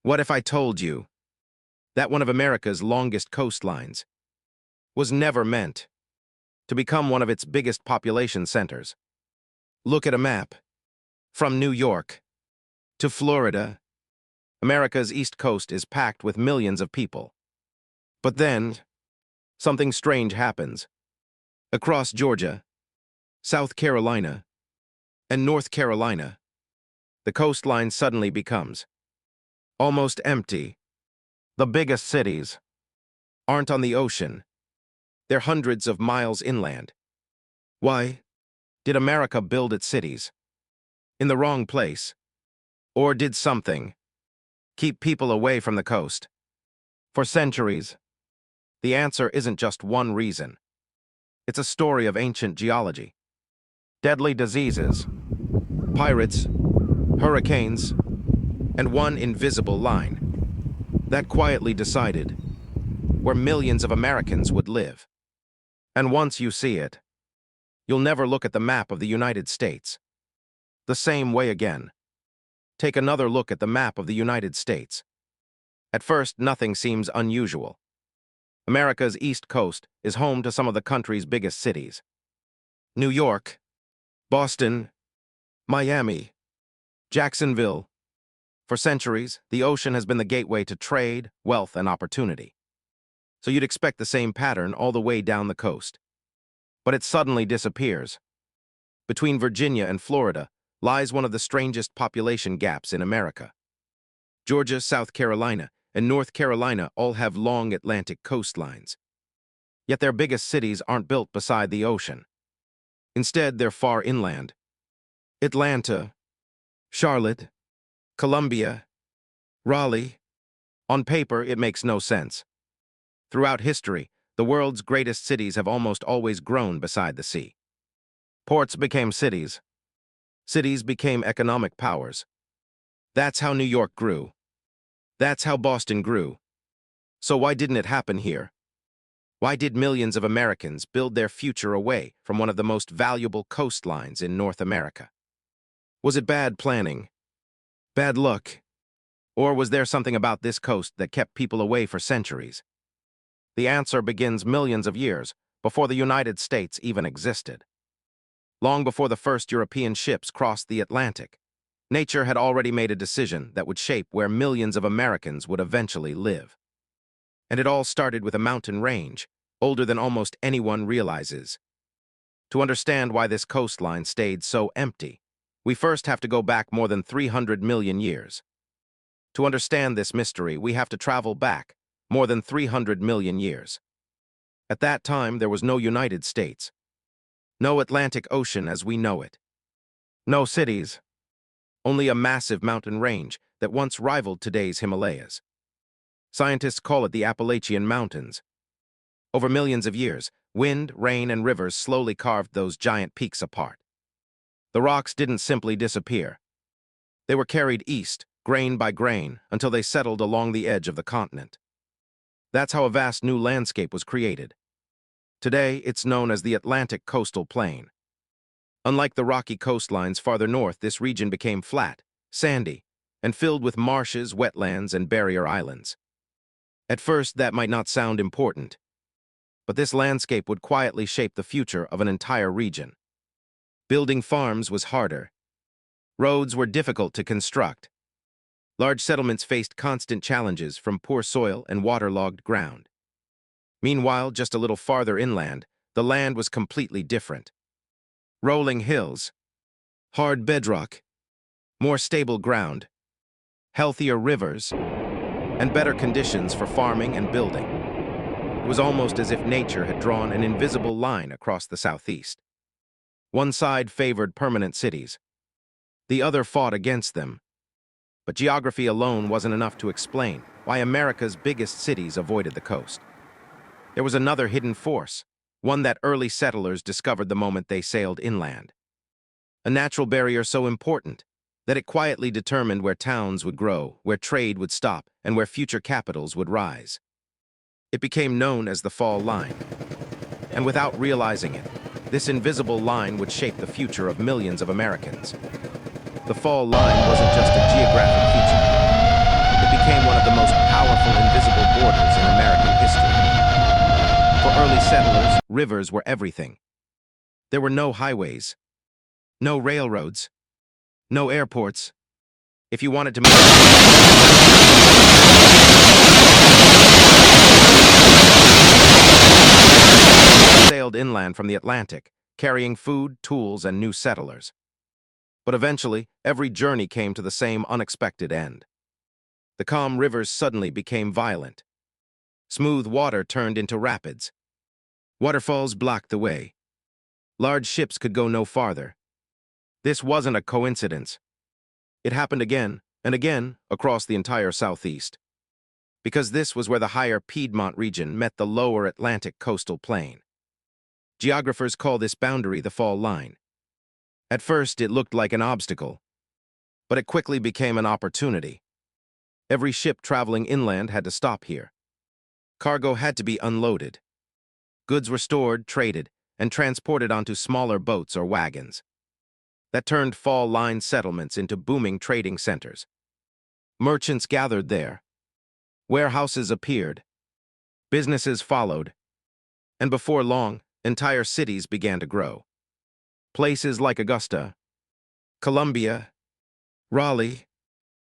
What if I told you that one of America's longest coastlines was never meant to become one of its biggest population centers? Look at a map. From New York to Florida, America's East Coast is packed with millions of people. But then, something strange happens. Across Georgia, South Carolina, and North Carolina, the coastline suddenly becomes almost empty. The biggest cities aren't on the ocean. They're hundreds of miles inland. Why did America build its cities in the wrong place? Or did something keep people away from the coast? For centuries, the answer isn't just one reason. It's a story of ancient geology. Deadly diseases, pirates, hurricanes, and one invisible line that quietly decided where millions of Americans would live. And once you see it, you'll never look at the map of the United States the same way again. Take another look at the map of the United States. At first, nothing seems unusual. America's East Coast is home to some of the country's biggest cities: New York, Boston, Miami, Jacksonville. For centuries, the ocean has been the gateway to trade, wealth, and opportunity. So you'd expect the same pattern all the way down the coast. But it suddenly disappears. Between Virginia and Florida lies one of the strangest population gaps in America. Georgia, South Carolina, and North Carolina all have long Atlantic coastlines. Yet their biggest cities aren't built beside the ocean. Instead, they're far inland. Atlanta, Charlotte, Columbia, Raleigh. On paper, it makes no sense. Throughout history, the world's greatest cities have almost always grown beside the sea. Ports became cities. Cities became economic powers. That's how New York grew. That's how Boston grew. So why didn't it happen here? Why did millions of Americans build their future away from one of the most valuable coastlines in North America? Was it bad planning? Bad luck? Or was there something about this coast that kept people away for centuries? The answer begins millions of years before the United States even existed. Long before the first European ships crossed the Atlantic, nature had already made a decision that would shape where millions of Americans would eventually live. And it all started with a mountain range, older than almost anyone realizes. To understand why this coastline stayed so empty, we first have to go back more than 300 million years. To understand this mystery, we have to travel back more than 300 million years. At that time, there was no United States, no Atlantic Ocean as we know it, no cities, only a massive mountain range that once rivaled today's Himalayas. Scientists call it the Appalachian Mountains. Over millions of years, wind, rain, and rivers slowly carved those giant peaks apart. The rocks didn't simply disappear. They were carried east, grain by grain, until they settled along the edge of the continent. That's how a vast new landscape was created. Today, it's known as the Atlantic Coastal Plain. Unlike the rocky coastlines farther north, this region became flat, sandy, and filled with marshes, wetlands, and barrier islands. At first, that might not sound important, but this landscape would quietly shape the future of an entire region. Building farms was harder. Roads were difficult to construct. Large settlements faced constant challenges from poor soil and waterlogged ground. Meanwhile, just a little farther inland, the land was completely different. Rolling hills, hard bedrock, more stable ground, healthier rivers, and better conditions for farming and building. It was almost as if nature had drawn an invisible line across the southeast. One side favored permanent cities. The other fought against them. But geography alone wasn't enough to explain why America's biggest cities avoided the coast. There was another hidden force, one that early settlers discovered the moment they sailed inland. A natural barrier so important that it quietly determined where towns would grow, where trade would stop, and where future capitals would rise. It became known as the Fall Line. And without realizing it, this invisible line would shape the future of millions of Americans. The Fall Line wasn't just a geographic feature. It became one of the most powerful invisible borders in American history. For early settlers, rivers were everything. There were no highways, no railroads, no airports. If you wanted to move sailed inland from the Atlantic, carrying food, tools, and new settlers. But eventually, every journey came to the same unexpected end. The calm rivers suddenly became violent. Smooth water turned into rapids. Waterfalls blocked the way. Large ships could go no farther. This wasn't a coincidence. It happened again and again across the entire Southeast, because this was where the higher Piedmont region met the lower Atlantic coastal plain. Geographers call this boundary the fall line. At first, it looked like an obstacle, but it quickly became an opportunity. Every ship traveling inland had to stop here. Cargo had to be unloaded. Goods were stored, traded, and transported onto smaller boats or wagons. That turned fall line settlements into booming trading centers. Merchants gathered there. Warehouses appeared. Businesses followed. And before long, entire cities began to grow. Places like Augusta, Columbia, Raleigh,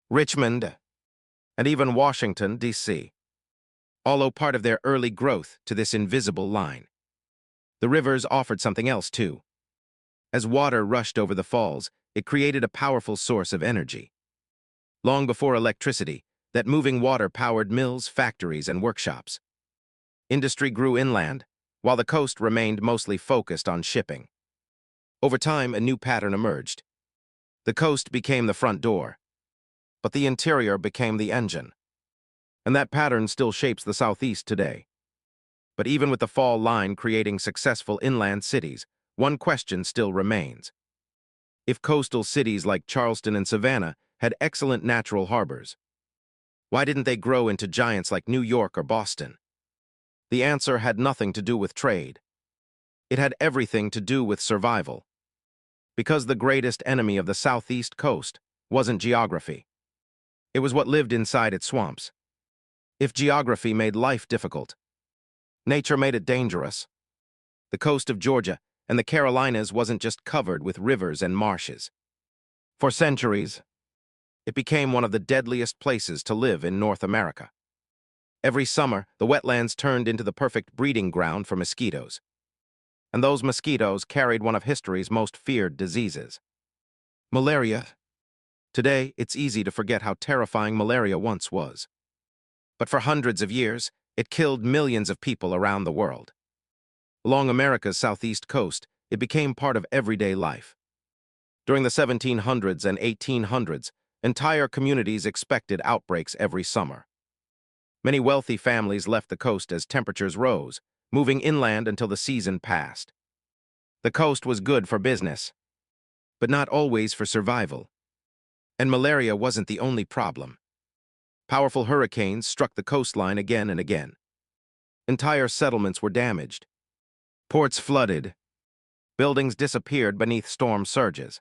Richmond, and even Washington, D.C. all owe part of their early growth to this invisible line. The rivers offered something else, too. As water rushed over the falls, it created a powerful source of energy. Long before electricity, that moving water powered mills, factories, and workshops. Industry grew inland, while the coast remained mostly focused on shipping. Over time, a new pattern emerged. The coast became the front door, but the interior became the engine. And that pattern still shapes the Southeast today. But even with the fall line creating successful inland cities, one question still remains. If coastal cities like Charleston and Savannah had excellent natural harbors, why didn't they grow into giants like New York or Boston? The answer had nothing to do with trade. It had everything to do with survival. Because the greatest enemy of the Southeast coast wasn't geography. It was what lived inside its swamps. If geography made life difficult, nature made it dangerous. The coast of Georgia and the Carolinas wasn't just covered with rivers and marshes. For centuries, it became one of the deadliest places to live in North America. Every summer, the wetlands turned into the perfect breeding ground for mosquitoes. And those mosquitoes carried one of history's most feared diseases: malaria. Today, it's easy to forget how terrifying malaria once was. But for hundreds of years, it killed millions of people around the world. Along America's southeast coast, it became part of everyday life. During the 1700s and 1800s, entire communities expected outbreaks every summer. Many wealthy families left the coast as temperatures rose, moving inland until the season passed. The coast was good for business, but not always for survival. And malaria wasn't the only problem. Powerful hurricanes struck the coastline again and again. Entire settlements were damaged. Ports flooded. Buildings disappeared beneath storm surges.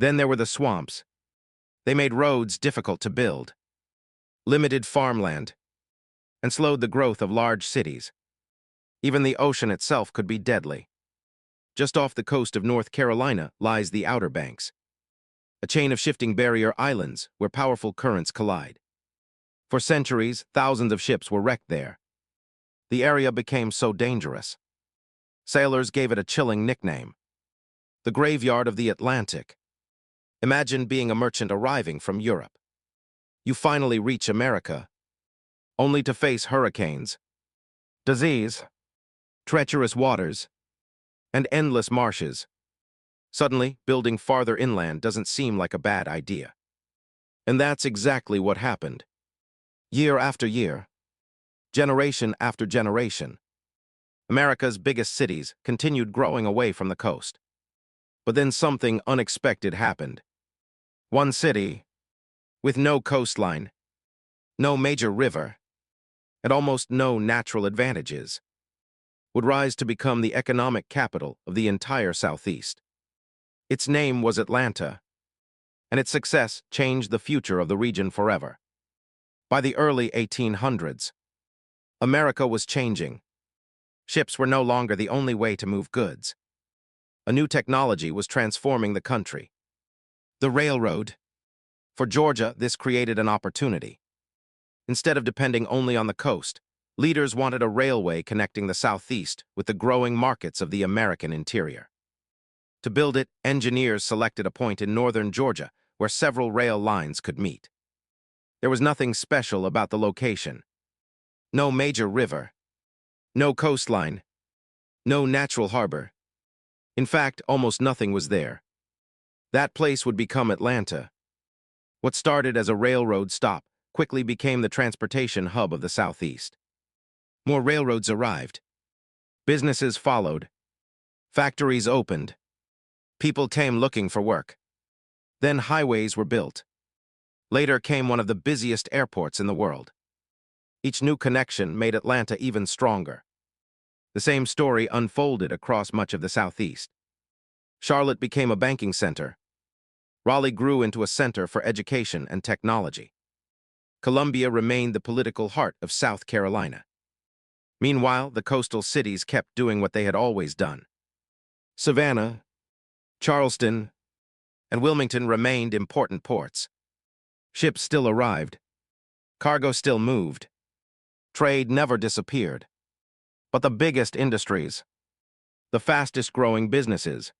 Then there were the swamps. They made roads difficult to build, limited farmland, and slowed the growth of large cities. Even the ocean itself could be deadly. Just off the coast of North Carolina lies the Outer Banks, a chain of shifting barrier islands where powerful currents collide. For centuries, thousands of ships were wrecked there. The area became so dangerous. Sailors gave it a chilling nickname: the graveyard of the Atlantic. Imagine being a merchant arriving from Europe. You finally reach America, only to face hurricanes, disease, treacherous waters, and endless marshes. Suddenly, building farther inland doesn't seem like a bad idea. And that's exactly what happened. Year after year, generation after generation, America's biggest cities continued growing away from the coast. But then something unexpected happened. One city, with no coastline, no major river, and almost no natural advantages, would rise to become the economic capital of the entire Southeast. Its name was Atlanta, and its success changed the future of the region forever. By the early 1800s, America was changing. Ships were no longer the only way to move goods. A new technology was transforming the country. The railroad. For Georgia, this created an opportunity. Instead of depending only on the coast, leaders wanted a railway connecting the Southeast with the growing markets of the American interior. To build it, engineers selected a point in northern Georgia where several rail lines could meet. There was nothing special about the location. No major river, no coastline, no natural harbor. In fact, almost nothing was there. That place would become Atlanta. What started as a railroad stop quickly became the transportation hub of the Southeast. More railroads arrived. Businesses followed. Factories opened. People came looking for work. Then highways were built. Later came one of the busiest airports in the world. Each new connection made Atlanta even stronger. The same story unfolded across much of the Southeast. Charlotte became a banking center. Raleigh grew into a center for education and technology. Columbia remained the political heart of South Carolina. Meanwhile, the coastal cities kept doing what they had always done. Savannah, Charleston, and Wilmington remained important ports. Ships still arrived. Cargo still moved. Trade never disappeared. But the biggest industries, the fastest-growing businesses,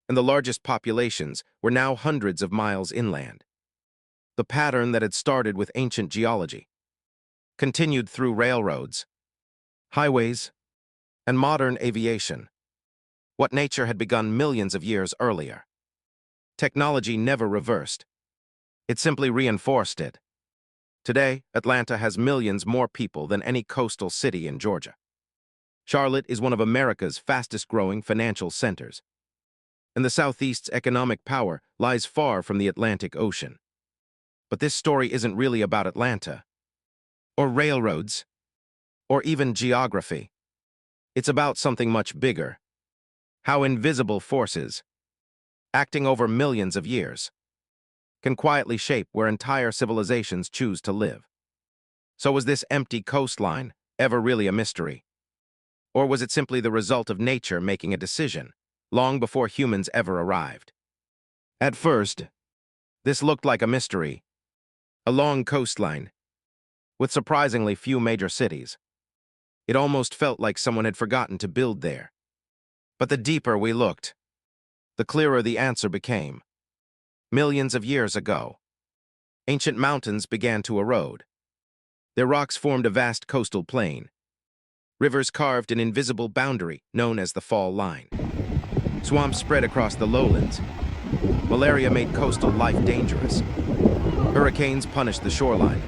and the largest populations were now hundreds of miles inland. The pattern that had started with ancient geology continued through railroads, highways, and modern aviation. What nature had begun millions of years earlier. Technology never reversed. It simply reinforced it. Today, Atlanta has millions more people than any coastal city in Georgia. Charlotte is one of America's fastest-growing financial centers, and the Southeast's economic power lies far from the Atlantic Ocean. But this story isn't really about Atlanta, or railroads, or even geography. It's about something much bigger. How invisible forces, acting over millions of years, can quietly shape where entire civilizations choose to live. So was this empty coastline ever really a mystery? Or was it simply the result of nature making a decision, long before humans ever arrived? At first, this looked like a mystery. A long coastline, with surprisingly few major cities. It almost felt like someone had forgotten to build there. But the deeper we looked, the clearer the answer became. Millions of years ago, ancient mountains began to erode. Their rocks formed a vast coastal plain. Rivers carved an invisible boundary known as the fall line. Swamps spread across the lowlands. Malaria made coastal life dangerous. Hurricanes punished the shoreline.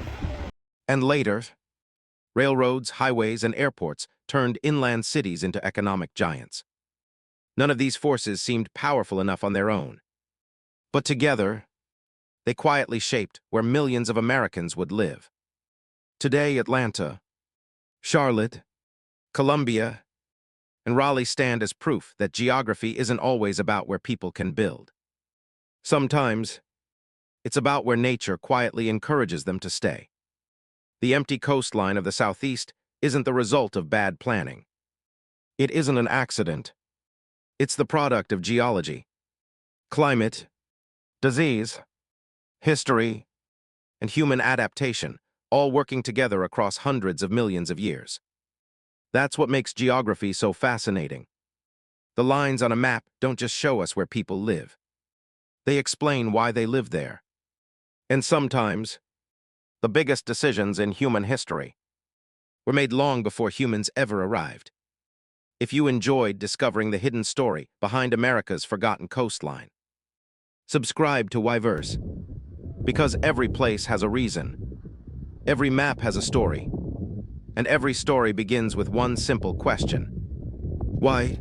And later, railroads, highways, and airports turned inland cities into economic giants. None of these forces seemed powerful enough on their own. But together, they quietly shaped where millions of Americans would live. Today, Atlanta, Charlotte, Columbia, and Raleigh stand as proof that geography isn't always about where people can build. Sometimes, it's about where nature quietly encourages them to stay. The empty coastline of the Southeast isn't the result of bad planning. It isn't an accident. It's the product of geology, climate, disease, history, and human adaptation, all working together across hundreds of millions of years. That's what makes geography so fascinating. The lines on a map don't just show us where people live. They explain why they live there. And sometimes, the biggest decisions in human history were made long before humans ever arrived. If you enjoyed discovering the hidden story behind America's forgotten coastline, subscribe to WhyVerse, because every place has a reason, every map has a story, and every story begins with one simple question: why?